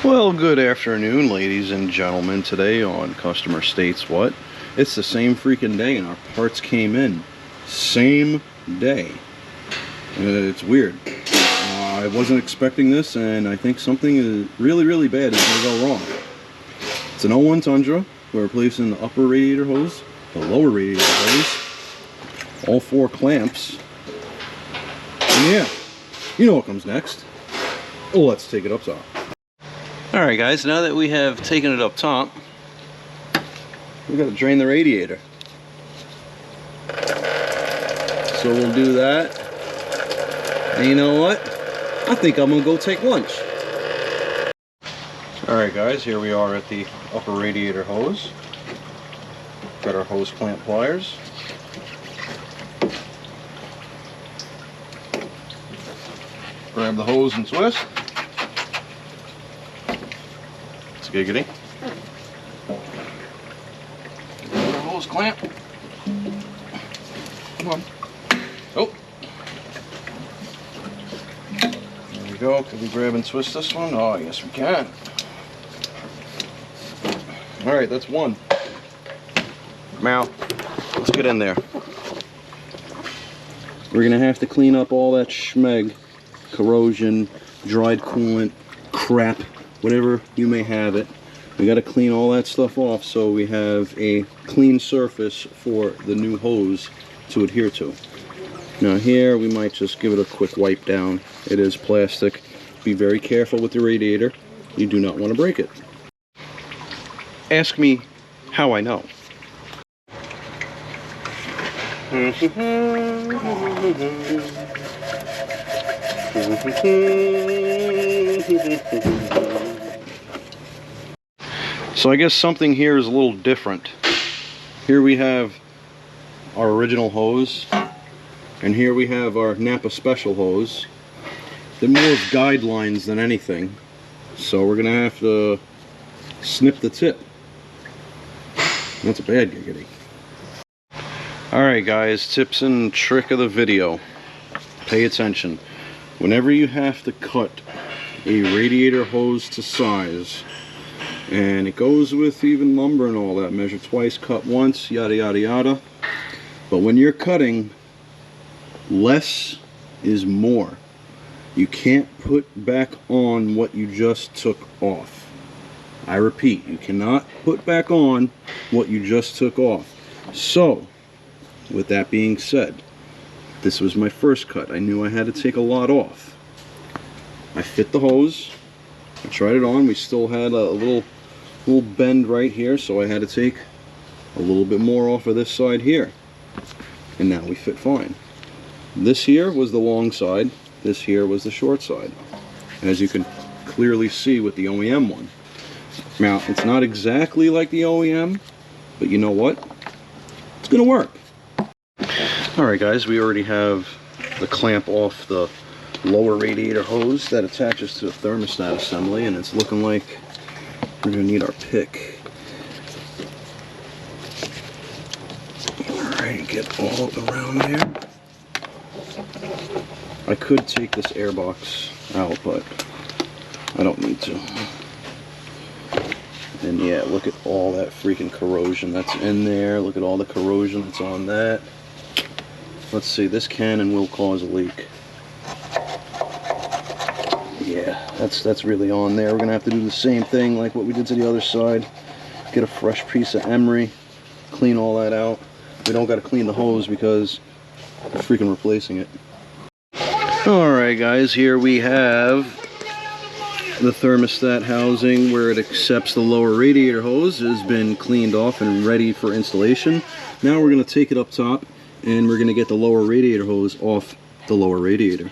Well, good afternoon, ladies and gentlemen. Today on Customer States What? It's the same freaking day and our parts came in. Same day. It's weird. I wasn't expecting this, and I think something is really bad is going to go wrong. It's an 01 Tundra. We're replacing the upper radiator hose, the lower radiator hose, all 4 clamps. And yeah, you know what comes next. Well, let's take it up top. Alright guys, now that we have taken it up top, we got to drain the radiator. So we'll do that. And you know what? I think I'm going to go take lunch. Alright guys, here we are at the upper radiator hose. Got our hose clamp pliers. Grab the hose and twist. Giggity. Hose clamp. Come on. Oh. There we go. Can we grab and twist this one? Oh, yes we can. Alright, that's one. Now, let's get in there. We're going to have to clean up all that schmeg, corrosion, dried coolant, crap. Whatever you may have it, we got to clean all that stuff off so we have a clean surface for the new hose to adhere to. Now here we might just give it a quick wipe down. It is plastic. Be very careful with the radiator. You do not want to break it. Ask me how I know. So I guess something here is a little different. Here we have our original hose, and here we have our Napa Special hose. They're more of guidelines than anything, so we're gonna have to snip the tip. That's a bad giggity. Alright guys, tips and trick of the video. Pay attention. Whenever you have to cut a radiator hose to size, and it goes with even lumber and all that, measure twice, cut once, yada yada yada. But when you're cutting, less is more. You can't put back on what you just took off. I repeat, you cannot put back on what you just took off. So, with that being said, this was my first cut. I knew I had to take a lot off. I fit the hose, I tried it on, we still had a little bend right here, so I had to take a little bit more off of this side here, and now we fit fine. This here was the long side, this here was the short side, as you can clearly see with the OEM one. Now it's not exactly like the OEM, but you know what, it's gonna work. Alright guys, we already have the clamp off the lower radiator hose that attaches to the thermostat assembly, and it's looking like we're going to need our pick. Alright, get all around there. I could take this air box out, but I don't need to. And yeah, look at all that freaking corrosion that's in there. Look at all the corrosion that's on that. Let's see, this can and will cause a leak. Yeah, that's really on there. We're gonna have to do the same thing like what we did to the other side. Get a fresh piece of emery, clean all that out. We don't got to clean the hose because we're freaking replacing it. Alright guys, here we have the thermostat housing where it accepts the lower radiator hose. Has been cleaned off and ready for installation. Now we're going to take it up top and we're going to get the lower radiator hose off the lower radiator.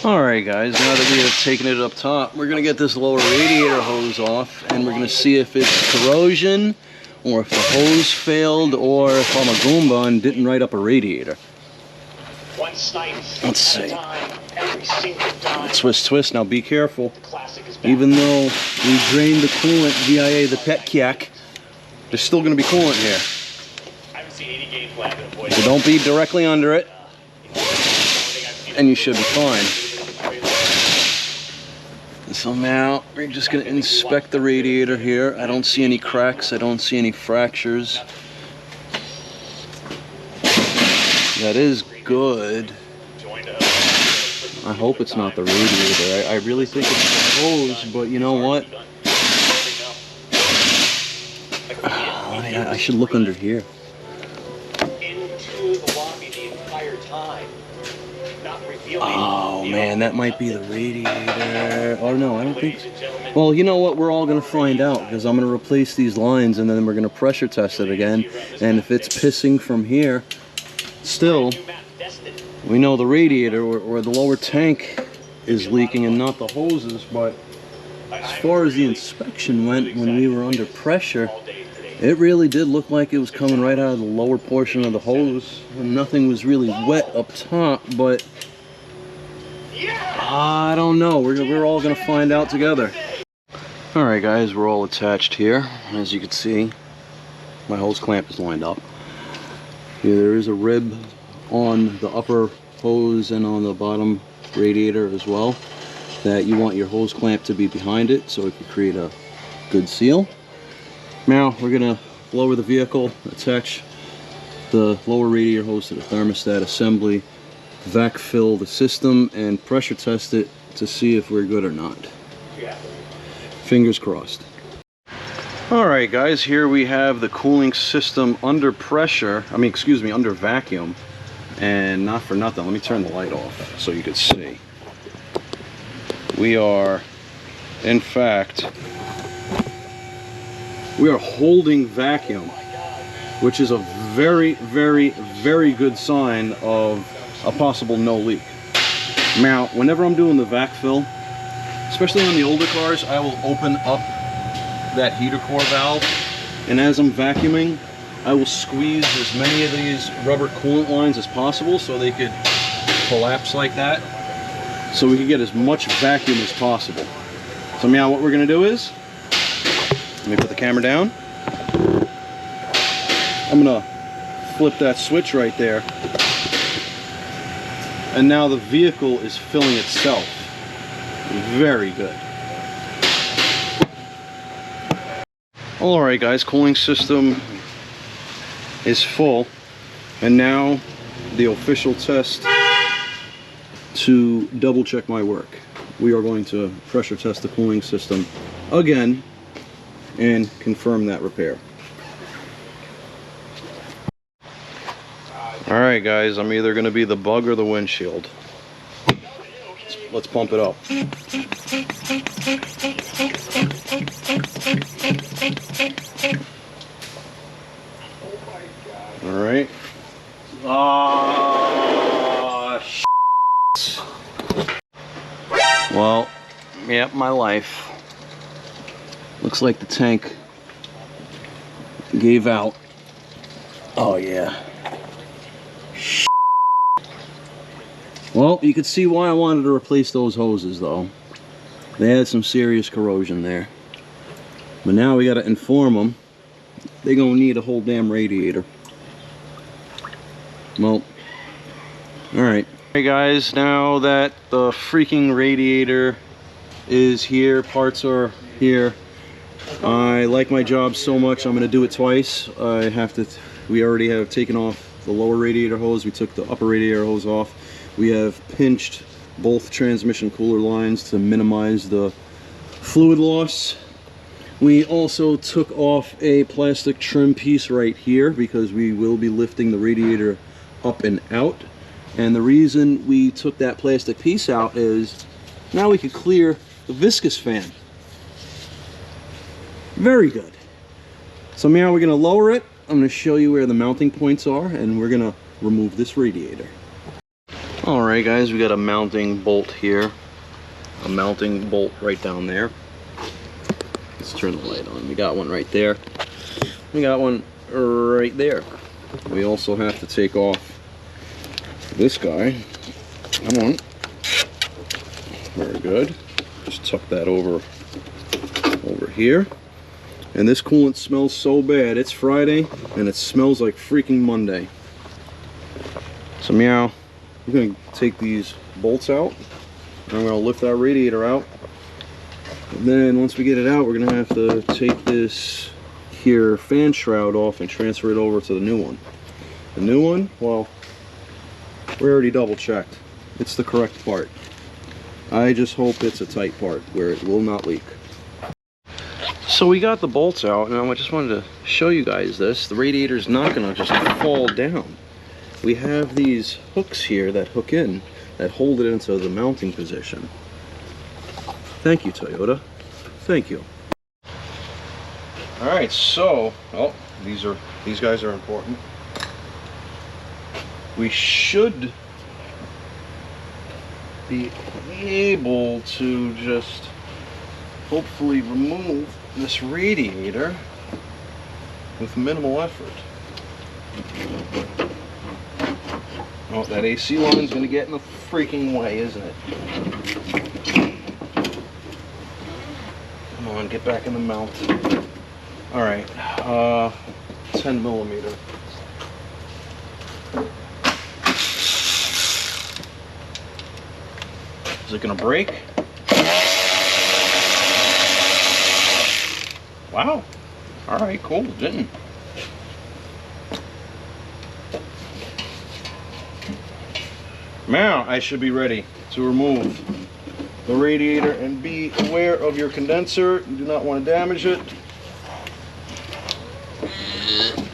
Alright guys, now that we have taken it up top, we're going to get this lower radiator hose off, and we're going to see if it's corrosion, or if the hose failed, or if I'm a Goomba and didn't write up a radiator. Let's see. Twist. Now be careful. Even though we drained the coolant via the pet kyak, there's still going to be coolant here. So don't be directly under it, and you should be fine. So now we're just going to inspect the radiator here. I don't see any cracks. I don't see any fractures. That is good. I hope it's not the radiator. I really think it's the hose, but you know what? I should look under here. Oh man, that might be the radiator. Oh no, I don't think so. Well, you know what? We're all going to find out, because I'm going to replace these lines and then we're going to pressure test it again. And if it's pissing from here, still, we know the radiator or the lower tank is leaking and not the hoses. But as far as the inspection went, when we were under pressure, it really did look like it was coming right out of the lower portion of the hose. And nothing was really wet up top, but I don't know. We're all going to find out together. Alright guys, we're all attached here. As you can see, my hose clamp is lined up. Here, there is a rib on the upper hose and on the bottom radiator as well, that you want your hose clamp to be behind it so it can create a good seal. Now we're going to lower the vehicle, attach the lower radiator hose to the thermostat assembly, vac fill the system, and pressure test it to see if we're good or not. Fingers crossed. Alright guys, here we have the cooling system under pressure, under vacuum. And not for nothing, let me turn the light off so you can see. We are, in fact, we are holding vacuum, which is a very, very, very good sign of a possible no leak. Now, whenever I'm doing the vac fill, especially on the older cars, I will open up that heater core valve, and as I'm vacuuming, I will squeeze as many of these rubber coolant lines as possible so they could collapse like that, so we can get as much vacuum as possible. So now what we're going to do is, let me put the camera down. I'm going to flip that switch right there, and now the vehicle is filling itself. Very good. Alright guys, cooling system is full, and now the official test to double check my work. We are going to pressure test the cooling system again and confirm that repair. Alright guys, I'm either going to be the bug or the windshield. Let's pump it up. Alright. Well, yep, my life. Looks like the tank gave out. Oh yeah. Well, you can see why I wanted to replace those hoses though. They had some serious corrosion there. But now we gotta inform them they're gonna need a whole damn radiator. Well, alright. Hey guys, now that the freaking radiator is here, parts are here, I like my job so much I'm gonna do it twice. We already have taken off the lower radiator hose, we took the upper radiator hose off. We have pinched both transmission cooler lines to minimize the fluid loss. We also took off a plastic trim piece right here because we will be lifting the radiator up and out. And the reason we took that plastic piece out is now we could clear the viscous fan. Very good. So now we're going to lower it. I'm going to show you where the mounting points are, and we're going to remove this radiator. Alright guys, we got a mounting bolt here, a mounting bolt right down there. Let's turn the light on. We got one right there. We got one right there. We also have to take off this guy. Come on. Very good. Just tuck that over here. And this coolant smells so bad. It's Friday and it smells like freaking Monday. So meow. I'm going to take these bolts out, and I'm going to lift that radiator out, And then once we get it out, we're gonna have to take this here fan shroud off and transfer it over to the new one. The new one, well, we already double checked. It's the correct part. I just hope it's a tight part where it will not leak. So we got the bolts out, and I just wanted to show you guys this. The radiator's not gonna just fall down. We have these hooks here that hook in, that hold it into the mounting position. Thank you, Toyota. Thank you. All right, so, oh, these guys are important. We should be able to just hopefully remove this radiator with minimal effort. Oh, that AC line's gonna get in the freaking way, isn't it? Come on, get back in the mount. All right, 10 millimeter. Is it gonna break? Wow. All right, cool, it didn't. Now I should be ready to remove the radiator, and be aware of your condenser. You do not want to damage it.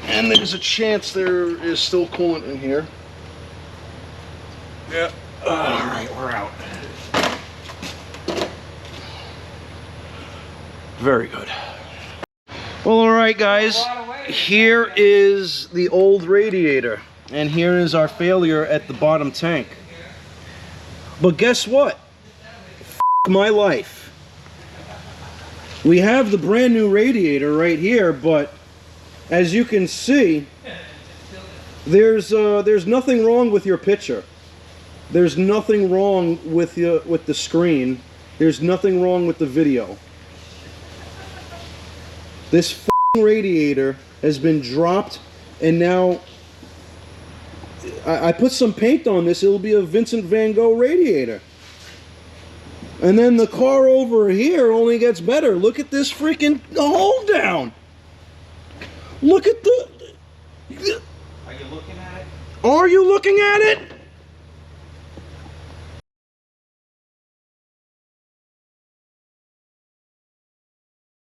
And there's a chance there is still coolant in here. Yeah. All right, we're out. Very good. Well, all right, guys. Here is the old radiator, and here is our failure at the bottom tank. But guess what? F my life. We have the brand new radiator right here, but as you can see, there's nothing wrong with your picture. There's nothing wrong with the screen. There's nothing wrong with the video. This f***ing radiator has been dropped, and now I put some paint on this. It'll be a Vincent van Gogh radiator. And then the car over here only gets better. Look at this freaking hold down. Look at the... Are you looking at it? Are you looking at it?